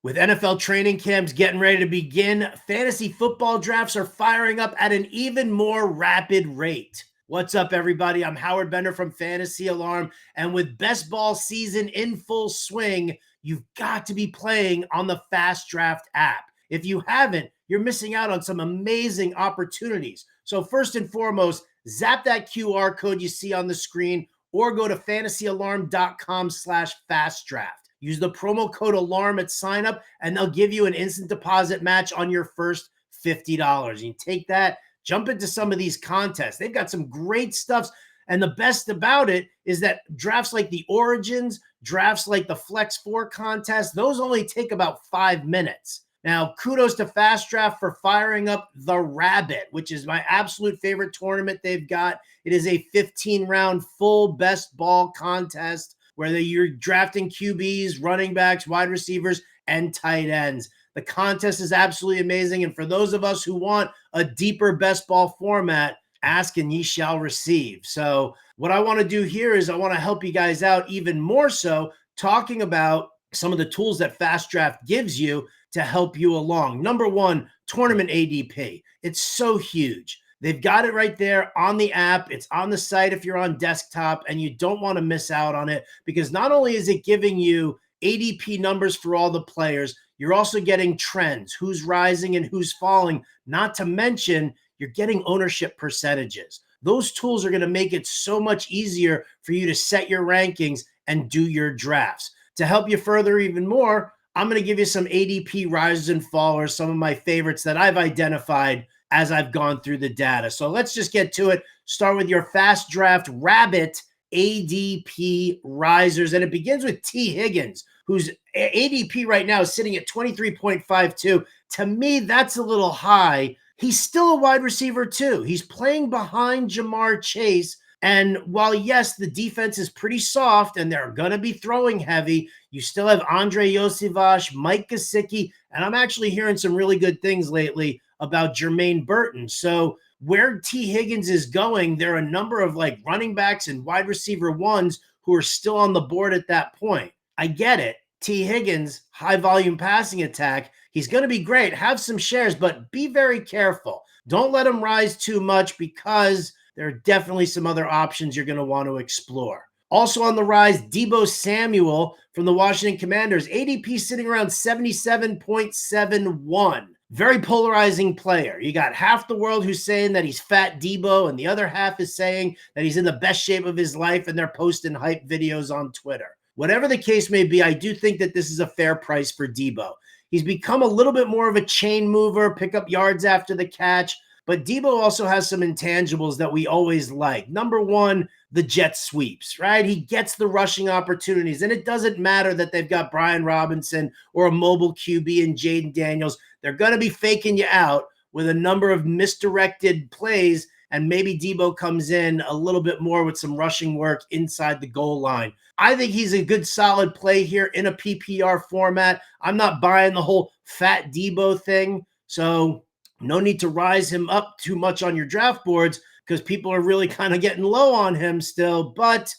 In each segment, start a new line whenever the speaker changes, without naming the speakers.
With NFL training camps getting ready to begin, fantasy football drafts are firing up at an even more rapid rate. What's up, everybody? I'm Howard Bender from Fantasy Alarm, and with best ball season in full swing, you've got to be playing on the FastDraft app. If you haven't, you're missing out on some amazing opportunities. So first and foremost, zap that QR code you see on the screen or go to fantasyalarm.com/fastdraft. Use the promo code ALARM at sign up, and they'll give you an instant deposit match on your first $50. You can take that, jump into some of these contests. They've got some great stuff. And the best about it is that drafts like the Origins, drafts like the Flex 4 contest, those only take about 5 minutes. Now, kudos to FastDraft for firing up the Rabbit, which is my absolute favorite tournament they've got. It is a 15-round full best ball contest where you're drafting QBs, running backs, wide receivers, and tight ends. The contest is absolutely amazing. And for those of us who want a deeper best ball format, ask and ye shall receive. So what I want to do here is I want to help you guys out even more so, talking about some of the tools that FastDraft gives you to help you along. Number one, tournament ADP. It's so huge. They've got it right there on the app. It's on the site if you're on desktop, and you don't want to miss out on it, because not only is it giving you ADP numbers for all the players, you're also getting trends, who's rising and who's falling, not to mention you're getting ownership percentages. Those tools are going to make it so much easier for you to set your rankings and do your drafts. To help you further even more, I'm going to give you some ADP risers and fallers, some of my favorites that I've identified as I've gone through the data. So let's just get to it. Start with your FastDraft Rabbit ADP risers. And it begins with T. Higgins, whose ADP right now is sitting at 23.52. To me, that's a little high. He's still a wide receiver too. He's playing behind Jamar Chase. And while, yes, the defense is pretty soft and they're going to be throwing heavy, you still have Andre Iosivas, Mike Gesicki, and I'm actually hearing some really good things lately about Jermaine Burton. So where T. Higgins is going, there are a number of like running backs and wide receiver ones who are still on the board at that point. I get it. T. Higgins, high volume passing attack. He's going to be great. Have some shares, but be very careful. Don't let him rise too much, because there are definitely some other options you're going to want to explore. Also on the rise, Deebo Samuel from the Washington Commanders. ADP sitting around 77.71. Very polarizing player. You got half the world who's saying that he's fat Deebo, and the other half is saying that he's in the best shape of his life, and they're posting hype videos on Twitter. Whatever the case may be, I do think that this is a fair price for Deebo. He's become a little bit more of a chain mover, pick up yards after the catch, but Deebo also has some intangibles that we always like. Number one, the jet sweeps, right? He gets the rushing opportunities, and it doesn't matter that they've got Brian Robinson or a mobile QB and Jaden Daniels. They're going to be faking you out with a number of misdirected plays, and maybe Deebo comes in a little bit more with some rushing work inside the goal line. I think he's a good solid play here in a PPR format. I'm not buying the whole fat Deebo thing, so no need to rise him up too much on your draft boards, because people are really kind of getting low on him still, but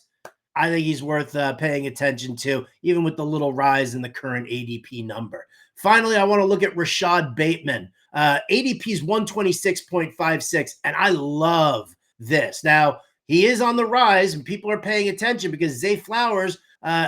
I think he's worth paying attention to, even with the little rise in the current ADP number. Finally, I want to look at Rashad Bateman. ADP is 126.56, and I love this. Now, he is on the rise, and people are paying attention because Zay Flowers,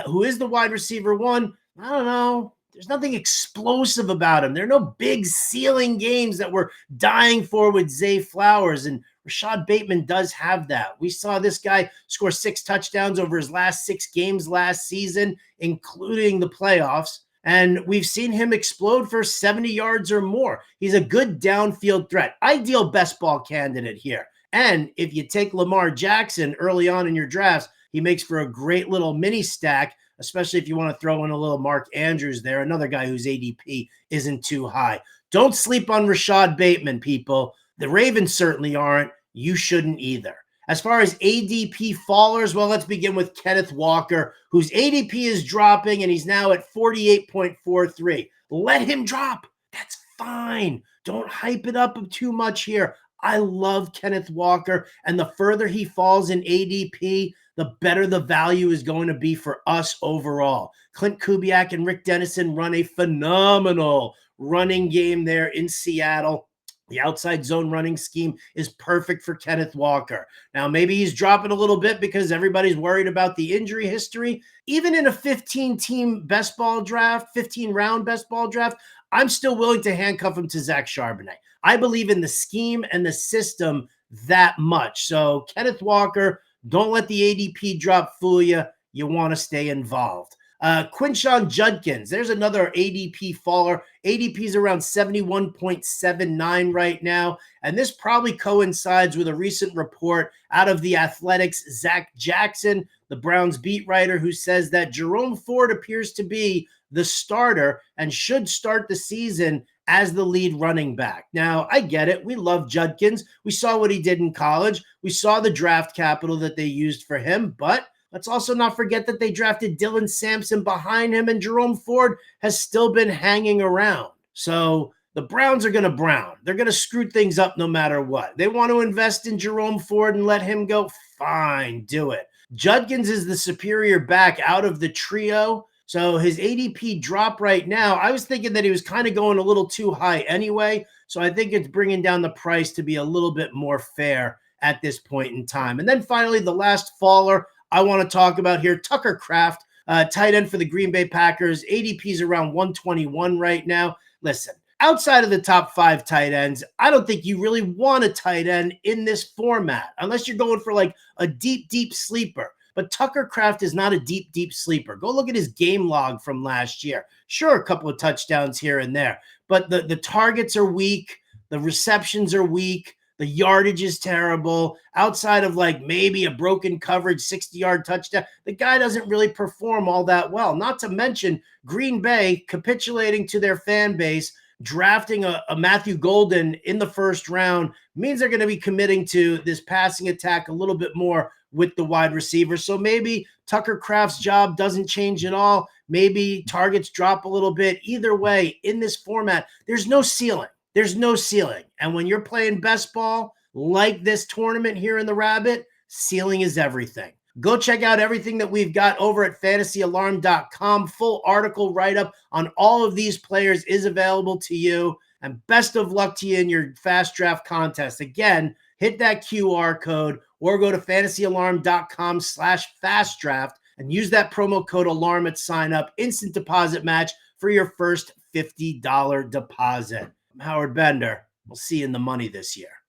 who is the wide receiver one, I don't know, there's nothing explosive about him. There are no big ceiling games that we're dying for with Zay Flowers, and Rashad Bateman does have that. We saw this guy score 6 touchdowns over his last 6 games last season, including the playoffs, and we've seen him explode for 70 yards or more. He's a good downfield threat. Ideal best ball candidate here. And if you take Lamar Jackson early on in your drafts, he makes for a great little mini stack, especially if you want to throw in a little Mark Andrews there, another guy whose ADP isn't too high. Don't sleep on Rashad Bateman, people. The Ravens certainly aren't. You shouldn't either. As far as ADP fallers, well, let's begin with Kenneth Walker, whose ADP is dropping, and he's now at 48.43. Let him drop. That's fine. Don't hype it up too much here. I love Kenneth Walker, and the further he falls in ADP, the better the value is going to be for us overall. Clint Kubiak and Rick Dennison run a phenomenal running game there in Seattle. The outside zone running scheme is perfect for Kenneth Walker. Now, maybe he's dropping a little bit because everybody's worried about the injury history. Even in a 15-team best ball draft, 15-round best ball draft, I'm still willing to handcuff him to Zach Charbonnet. I believe in the scheme and the system that much. So, Kenneth Walker, don't let the ADP drop fool you. You want to stay involved. Quinshon Judkins, there's another ADP faller. ADP is around 71.79 right now, and this probably coincides with a recent report out of the Athletics' Zach Jackson, the Browns beat writer, who says that Jerome Ford appears to be the starter and should start the season as the lead running back. Now, I get it. We love Judkins. We saw what he did in college. We saw the draft capital that they used for him, but let's also not forget that they drafted Dylan Sampson behind him, and Jerome Ford has still been hanging around. So the Browns are going to Brown. They're going to screw things up no matter what. They want to invest in Jerome Ford and let him go. Fine, do it. Judkins is the superior back out of the trio. So his ADP drop right now, I was thinking that he was kind of going a little too high anyway. So I think it's bringing down the price to be a little bit more fair at this point in time. And then finally, the last faller I want to talk about here, Tucker Kraft, tight end for the Green Bay Packers. ADP is around 121 right now. Listen, outside of the top 5 tight ends, I don't think you really want a tight end in this format unless you're going for like a deep, deep sleeper. But Tucker Kraft is not a deep, deep sleeper. Go look at his game log from last year. Sure, a couple of touchdowns here and there, but the targets are weak. The receptions are weak. The yardage is terrible. Outside of like maybe a broken coverage 60-yard touchdown, the guy doesn't really perform all that well. Not to mention Green Bay capitulating to their fan base, drafting a Matthew Golden in the first round means they're going to be committing to this passing attack a little bit more with the wide receiver. So maybe Tucker Kraft's job doesn't change at all. Maybe targets drop a little bit. Either way, in this format, there's no ceiling. There's no ceiling. And when you're playing best ball like this tournament here in the Rabbit, ceiling is everything. Go check out everything that we've got over at fantasyalarm.com. Full article write-up on all of these players is available to you. And best of luck to you in your fast draft contest. Again, hit that QR code or go to fantasyalarm.com/fastdraft and use that promo code ALARM at sign up. Instant deposit match for your first $50 deposit. I'm Howard Bender. We'll see you in the money this year.